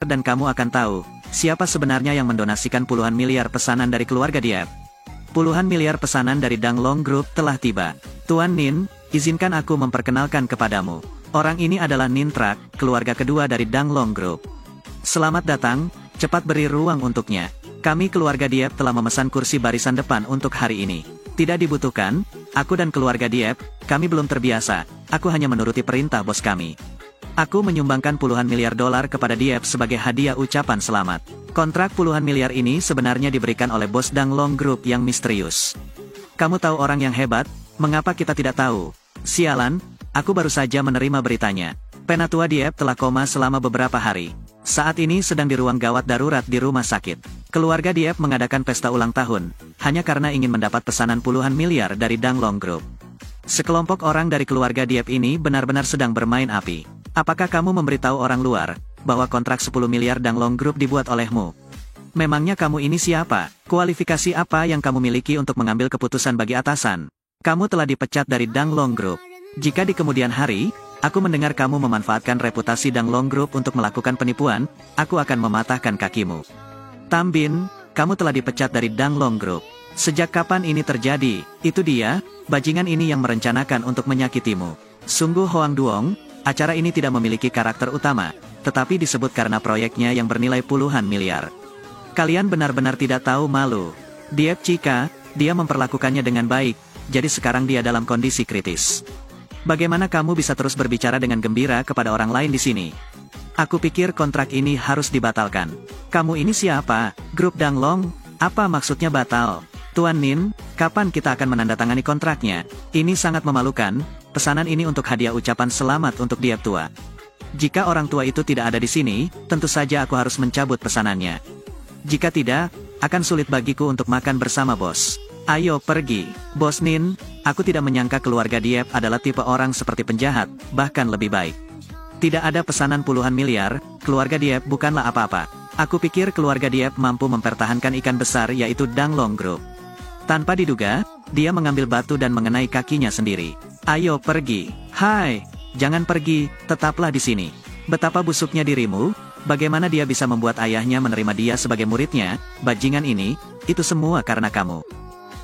dan kamu akan tahu, siapa sebenarnya yang mendonasikan puluhan miliar pesanan dari keluarga Diep. Puluhan miliar pesanan dari Danglong Group telah tiba. Tuan Nin, izinkan aku memperkenalkan kepadamu. Orang ini adalah Nin Trak, keluarga kedua dari Danglong Group. Selamat datang, cepat beri ruang untuknya. Kami keluarga Diep telah memesan kursi barisan depan untuk hari ini. Tidak dibutuhkan, aku dan keluarga Diep, kami belum terbiasa, aku hanya menuruti perintah bos kami. Aku menyumbangkan puluhan miliar dolar kepada Diep sebagai hadiah ucapan selamat. Kontrak puluhan miliar ini sebenarnya diberikan oleh bos Danglong Group yang misterius. Kamu tahu orang yang hebat, mengapa kita tidak tahu? Sialan, aku baru saja menerima beritanya. Penatua Diep telah koma selama beberapa hari. Saat ini sedang di ruang gawat darurat di rumah sakit. Keluarga Diep mengadakan pesta ulang tahun, hanya karena ingin mendapat pesanan puluhan miliar dari Danglong Group. Sekelompok orang dari keluarga Diep ini benar-benar sedang bermain api. Apakah kamu memberitahu orang luar, bahwa kontrak 10 miliar Danglong Group dibuat olehmu? Memangnya kamu ini siapa? Kualifikasi apa yang kamu miliki untuk mengambil keputusan bagi atasan? Kamu telah dipecat dari Danglong Group. Jika di kemudian hari, aku mendengar kamu memanfaatkan reputasi Danglong Group untuk melakukan penipuan, aku akan mematahkan kakimu. Tam Bin, kamu telah dipecat dari Danglong Group. Sejak kapan ini terjadi? Itu dia, bajingan ini yang merencanakan untuk menyakitimu. Sungguh Hoang Duong, acara ini tidak memiliki karakter utama, tetapi disebut karena proyeknya yang bernilai puluhan miliar. Kalian benar-benar tidak tahu malu. Diep Chika, dia memperlakukannya dengan baik, jadi sekarang dia dalam kondisi kritis. Bagaimana kamu bisa terus berbicara dengan gembira kepada orang lain di sini? Aku pikir kontrak ini harus dibatalkan. Kamu ini siapa? Grup Danglong? Apa maksudnya batal? Tuan Nin, kapan kita akan menandatangani kontraknya? Ini sangat memalukan, pesanan ini untuk hadiah ucapan selamat untuk Diep tua. Jika orang tua itu tidak ada di sini, tentu saja aku harus mencabut pesanannya. Jika tidak, akan sulit bagiku untuk makan bersama bos. Ayo pergi. Bos Nin, aku tidak menyangka keluarga Diep adalah tipe orang seperti penjahat, bahkan lebih baik. Tidak ada pesanan puluhan miliar, keluarga Diep bukanlah apa-apa. Aku pikir keluarga Diep mampu mempertahankan ikan besar yaitu Danglong Group. Tanpa diduga, dia mengambil batu dan mengenai kakinya sendiri. Ayo pergi. Hai, jangan pergi, tetaplah di sini. Betapa busuknya dirimu, bagaimana dia bisa membuat ayahnya menerima dia sebagai muridnya, bajingan ini, itu semua karena kamu.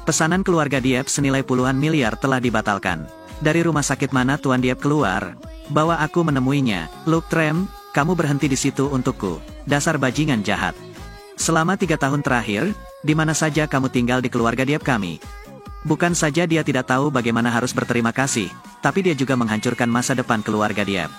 Pesanan keluarga Diep senilai puluhan miliar telah dibatalkan. Dari rumah sakit mana Tuan Diep keluar? Bawa aku menemuinya. Luke Trem, kamu berhenti di situ untukku. Dasar bajingan jahat. Selama 3 tahun terakhir, di mana saja kamu tinggal di keluarga Diep kami? Bukan saja dia tidak tahu bagaimana harus berterima kasih, tapi dia juga menghancurkan masa depan keluarga Diep.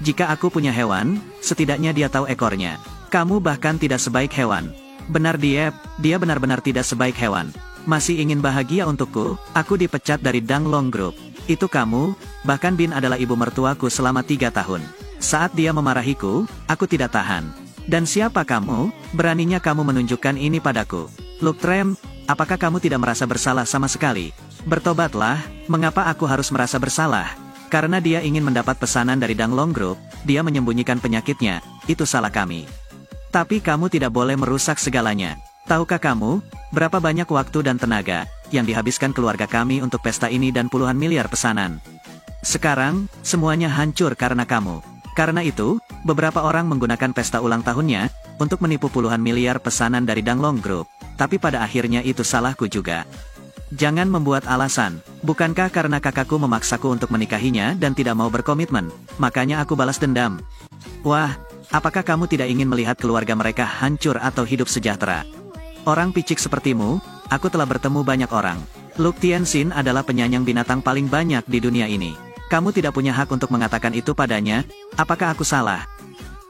Jika aku punya hewan, setidaknya dia tahu ekornya. Kamu bahkan tidak sebaik hewan. Benar Diep, dia benar-benar tidak sebaik hewan. Masih ingin bahagia untukku? Aku dipecat dari Danglong Group. Itu kamu, bahkan Bin adalah ibu mertuaku selama 3 tahun. Saat dia memarahiku, aku tidak tahan. Dan siapa kamu? Beraninya kamu menunjukkan ini padaku. Luke Trem, apakah kamu tidak merasa bersalah sama sekali? Bertobatlah, mengapa aku harus merasa bersalah? Karena dia ingin mendapat pesanan dari Danglong Group, dia menyembunyikan penyakitnya, itu salah kami. Tapi kamu tidak boleh merusak segalanya. Tahukah kamu, berapa banyak waktu dan tenaga yang dihabiskan keluarga kami untuk pesta ini dan puluhan miliar pesanan? Sekarang, semuanya hancur karena kamu. Karena itu, beberapa orang menggunakan pesta ulang tahunnya untuk menipu puluhan miliar pesanan dari Danglong Group. Tapi pada akhirnya itu salahku juga. Jangan membuat alasan. Bukankah karena kakakku memaksaku untuk menikahinya dan tidak mau berkomitmen, makanya aku balas dendam? Wah, apakah kamu tidak ingin melihat keluarga mereka hancur atau hidup sejahtera? Orang picik sepertimu, aku telah bertemu banyak orang. Luke Tianxin adalah penyayang binatang paling banyak di dunia ini. Kamu tidak punya hak untuk mengatakan itu padanya, apakah aku salah?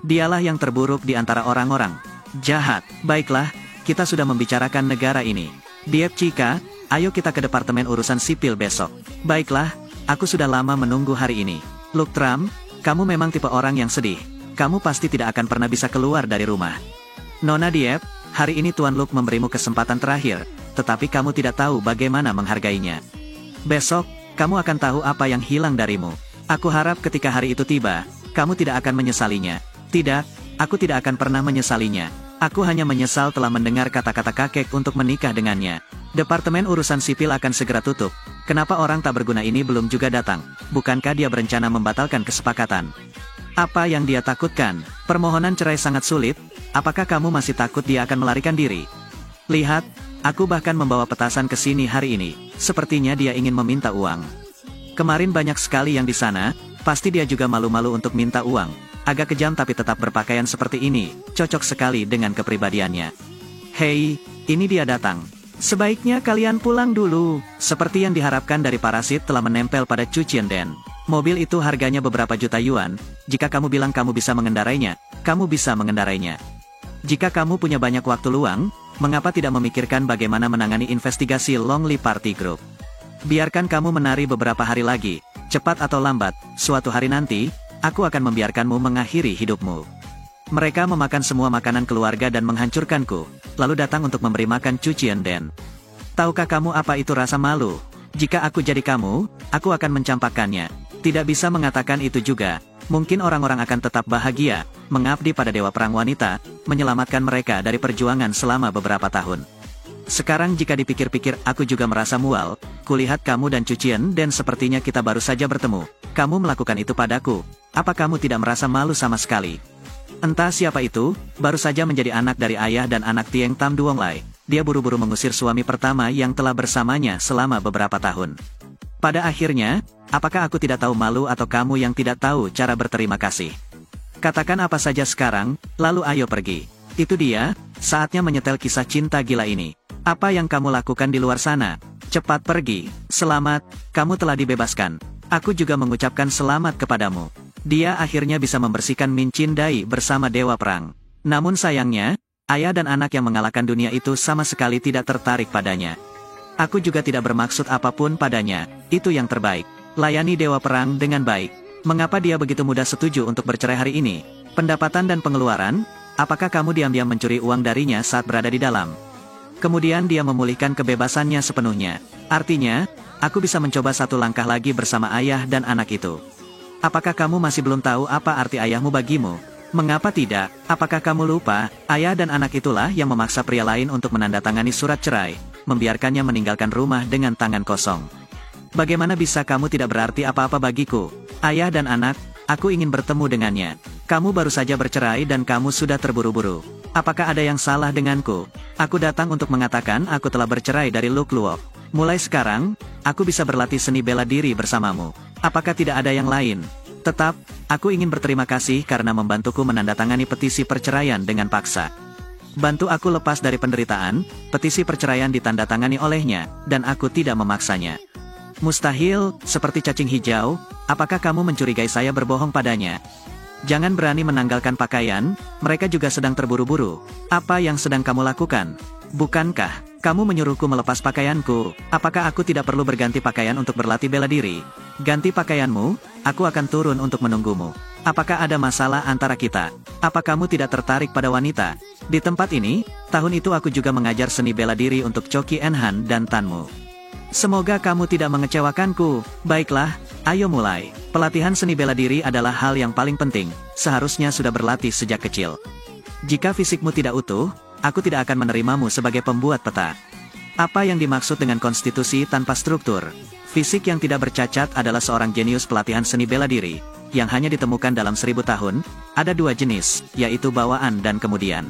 Dialah yang terburuk di antara orang-orang. Jahat. Baiklah, kita sudah membicarakan negara ini. Diep Chika, ayo kita ke Departemen Urusan Sipil besok. Baiklah, aku sudah lama menunggu hari ini. Luke Tram, kamu memang tipe orang yang sedih. Kamu pasti tidak akan pernah bisa keluar dari rumah. Nona Diep, hari ini Tuan Luke memberimu kesempatan terakhir, tetapi kamu tidak tahu bagaimana menghargainya. Besok, kamu akan tahu apa yang hilang darimu. Aku harap ketika hari itu tiba, kamu tidak akan menyesalinya. Tidak, aku tidak akan pernah menyesalinya. Aku hanya menyesal telah mendengar kata-kata kakek untuk menikah dengannya. Departemen Urusan Sipil akan segera tutup. Kenapa orang tak berguna ini belum juga datang? Bukankah dia berencana membatalkan kesepakatan? Apa yang dia takutkan? Permohonan cerai sangat sulit, apakah kamu masih takut dia akan melarikan diri? Lihat, aku bahkan membawa petasan ke sini hari ini, sepertinya dia ingin meminta uang. Kemarin banyak sekali yang di sana, pasti dia juga malu-malu untuk minta uang. Agak kejam tapi tetap berpakaian seperti ini, cocok sekali dengan kepribadiannya. Hei, ini dia datang. Sebaiknya kalian pulang dulu. Seperti yang diharapkan dari parasit telah menempel pada Chu Qianden. Mobil itu harganya beberapa juta yuan, jika kamu bilang kamu bisa mengendarainya, kamu bisa mengendarainya. Jika kamu punya banyak waktu luang, mengapa tidak memikirkan bagaimana menangani investigasi Lonely Party Group? Biarkan kamu menari beberapa hari lagi, cepat atau lambat, suatu hari nanti, aku akan membiarkanmu mengakhiri hidupmu. Mereka memakan semua makanan keluarga dan menghancurkanku, lalu datang untuk memberi makan Chu Qianden. Tahukah kamu apa itu rasa malu? Jika aku jadi kamu, aku akan mencampakkannya. Tidak bisa mengatakan itu juga. Mungkin orang-orang akan tetap bahagia, mengabdi pada Dewa Perang Wanita, menyelamatkan mereka dari perjuangan selama beberapa tahun. Sekarang jika dipikir-pikir aku juga merasa mual, kulihat kamu dan Chu Qianden sepertinya kita baru saja bertemu. Kamu melakukan itu padaku. Apa kamu tidak merasa malu sama sekali? Entah siapa itu, baru saja menjadi anak dari ayah dan anak Tieng Tam Duonglai. Dia buru-buru mengusir suami pertama yang telah bersamanya selama beberapa tahun. Pada akhirnya, apakah aku tidak tahu malu atau kamu yang tidak tahu cara berterima kasih? Katakan apa saja sekarang, lalu ayo pergi. Itu dia, saatnya menyetel kisah cinta gila ini. Apa yang kamu lakukan di luar sana? Cepat pergi. Selamat, kamu telah dibebaskan. Aku juga mengucapkan selamat kepadamu. Dia akhirnya bisa membersihkan Min Chin Dai bersama Dewa Perang. Namun sayangnya, ayah dan anak yang mengalahkan dunia itu sama sekali tidak tertarik padanya. Aku juga tidak bermaksud apapun padanya, itu yang terbaik. Layani Dewa Perang dengan baik. Mengapa dia begitu mudah setuju untuk bercerai hari ini? Pendapatan dan pengeluaran? Apakah kamu diam-diam mencuri uang darinya saat berada di dalam? Kemudian dia memulihkan kebebasannya sepenuhnya. Artinya, aku bisa mencoba satu langkah lagi bersama ayah dan anak itu. Apakah kamu masih belum tahu apa arti ayahmu bagimu? Mengapa tidak? Apakah kamu lupa, ayah dan anak itulah yang memaksa pria lain untuk menandatangani surat cerai, membiarkannya meninggalkan rumah dengan tangan kosong. Bagaimana bisa kamu tidak berarti apa-apa bagiku? Ayah dan anak, aku ingin bertemu dengannya. Kamu baru saja bercerai dan kamu sudah terburu-buru. Apakah ada yang salah denganku? Aku datang untuk mengatakan aku telah bercerai dari Luk Luok. Mulai sekarang, aku bisa berlatih seni bela diri bersamamu. Apakah tidak ada yang lain? Tetap, aku ingin berterima kasih karena membantuku menandatangani petisi perceraian dengan paksa. Bantu aku lepas dari penderitaan, petisi perceraian ditandatangani olehnya, dan aku tidak memaksanya. Mustahil, seperti cacing hijau, apakah kamu mencurigai saya berbohong padanya? Jangan berani menanggalkan pakaian, mereka juga sedang terburu-buru. Apa yang sedang kamu lakukan? Bukankah kamu menyuruhku melepas pakaianku? Apakah aku tidak perlu berganti pakaian untuk berlatih bela diri? Ganti pakaianmu, aku akan turun untuk menunggumu. Apakah ada masalah antara kita? Apa kamu tidak tertarik pada wanita? Di tempat ini, tahun itu aku juga mengajar seni bela diri untuk Choki Enhan dan Tanmu. Semoga kamu tidak mengecewakanku. Baiklah, ayo mulai. Pelatihan seni bela diri adalah hal yang paling penting, seharusnya sudah berlatih sejak kecil. Jika fisikmu tidak utuh, aku tidak akan menerimamu sebagai pembuat peta. Apa yang dimaksud dengan konstitusi tanpa struktur? Fisik yang tidak bercacat adalah seorang jenius pelatihan seni bela diri, yang hanya ditemukan dalam 1000 tahun. Ada dua jenis, yaitu bawaan dan kemudian.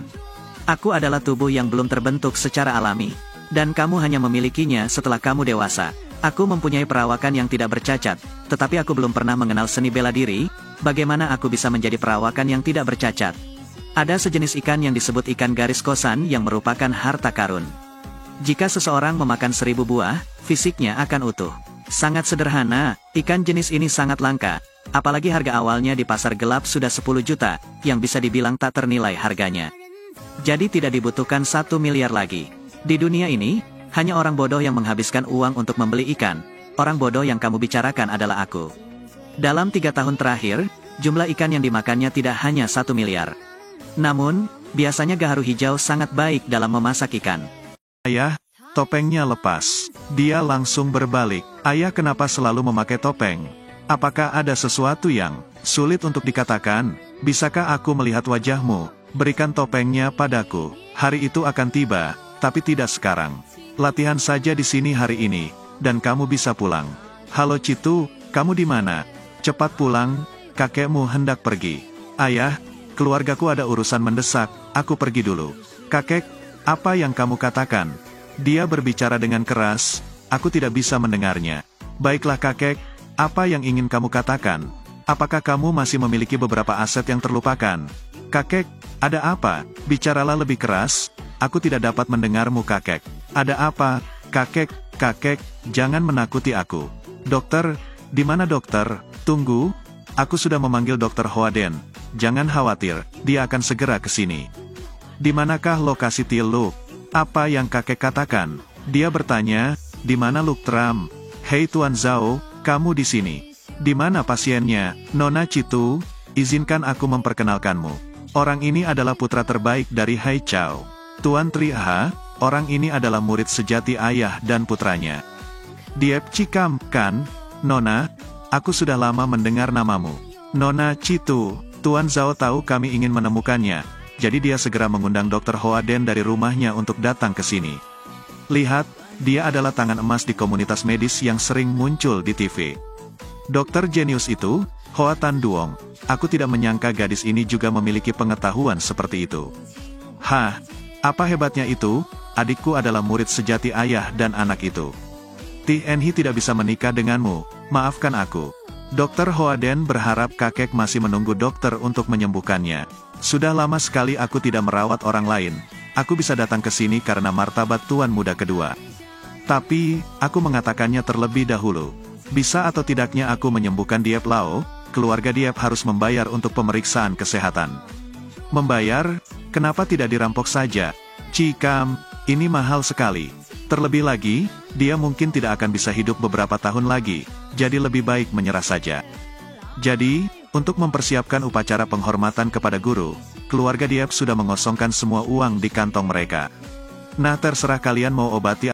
Aku adalah tubuh yang belum terbentuk secara alami, dan kamu hanya memilikinya setelah kamu dewasa. Aku mempunyai perawakan yang tidak bercacat, tetapi aku belum pernah mengenal seni bela diri. Bagaimana aku bisa menjadi perawakan yang tidak bercacat? Ada sejenis ikan yang disebut ikan garis kosan yang merupakan harta karun. Jika seseorang memakan 1000 buah, fisiknya akan utuh. Sangat sederhana, ikan jenis ini sangat langka, apalagi harga awalnya di pasar gelap sudah 10 juta, yang bisa dibilang tak ternilai harganya. Jadi tidak dibutuhkan 1 miliar lagi. Di dunia ini, hanya orang bodoh yang menghabiskan uang untuk membeli ikan. Orang bodoh yang kamu bicarakan adalah aku. Dalam 3 tahun terakhir, jumlah ikan yang dimakannya tidak hanya 1 miliar. Namun, biasanya gaharu hijau sangat baik dalam memasak ikan. Ayah, topengnya lepas. Dia langsung berbalik. Ayah, kenapa selalu memakai topeng? Apakah ada sesuatu yang sulit untuk dikatakan? Bisakah aku melihat wajahmu? Berikan topengnya padaku. Hari itu akan tiba, tapi tidak sekarang. Latihan saja di sini hari ini, dan kamu bisa pulang. Halo Citu, kamu di mana? Cepat pulang, kakekmu hendak pergi. Ayah, keluargaku ada urusan mendesak, aku pergi dulu. Kakek, apa yang kamu katakan? Dia berbicara dengan keras, aku tidak bisa mendengarnya. Baiklah kakek, apa yang ingin kamu katakan? Apakah kamu masih memiliki beberapa aset yang terlupakan? Kakek, ada apa? Bicaralah lebih keras, aku tidak dapat mendengarmu kakek. Ada apa? Kakek, jangan menakuti aku. Dokter, di mana dokter? Tunggu, aku sudah memanggil dokter Hoaden. Jangan khawatir, dia akan segera ke sini. Di manakah lokasi Til Luk? Apa yang kakek katakan? Dia bertanya, di mana Luk Tram? Hei Tuan Zhao, kamu di sini. Di mana pasiennya? Nona Citu, izinkan aku memperkenalkanmu. Orang ini adalah putra terbaik dari Hai Chao. Tuan Tri Ha, orang ini adalah murid sejati ayah dan putranya. Diep Cikam, kan? Nona, aku sudah lama mendengar namamu. Nona Citu, Tuan Zhao tahu kami ingin menemukannya, jadi dia segera mengundang Dr. Hoaden dari rumahnya untuk datang ke sini. Lihat, dia adalah tangan emas di komunitas medis yang sering muncul di TV. Dokter jenius itu, Hoa Tan Duong, aku tidak menyangka gadis ini juga memiliki pengetahuan seperti itu. Hah, apa hebatnya itu? Adikku adalah murid sejati ayah dan anak itu. Tianhi tidak bisa menikah denganmu, maafkan aku. Dokter Hoaden berharap kakek masih menunggu dokter untuk menyembuhkannya. Sudah lama sekali aku tidak merawat orang lain. Aku bisa datang ke sini karena martabat tuan muda kedua. Tapi, aku mengatakannya terlebih dahulu. Bisa atau tidaknya aku menyembuhkan Diep Lao, keluarga Diep harus membayar untuk pemeriksaan kesehatan. Membayar? Kenapa tidak dirampok saja? Cikam, ini mahal sekali. Terlebih lagi, dia mungkin tidak akan bisa hidup beberapa tahun lagi, jadi lebih baik menyerah saja. Jadi, untuk mempersiapkan upacara penghormatan kepada guru, keluarga Diep sudah mengosongkan semua uang di kantong mereka. Nah terserah kalian mau obati